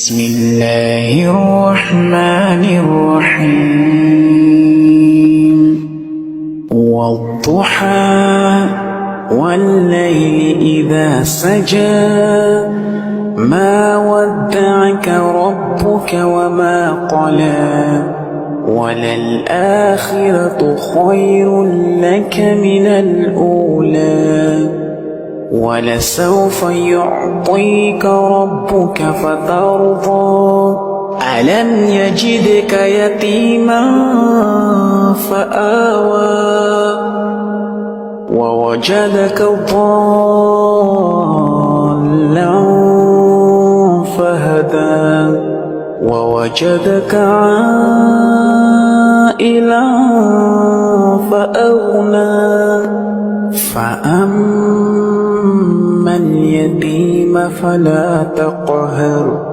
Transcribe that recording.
بسم الله الرحمن الرحيم والضحى والليل إذا سجى ما ودعك ربك وما قلى وللآخرة خير لك من الأولى ولسوف يعطيك ربك فترضى ألم يجدك يتيما فآوى ووجدك ضالا فهدى ووجدك عائلا فأغنى فأما اليتيم فلا تقهر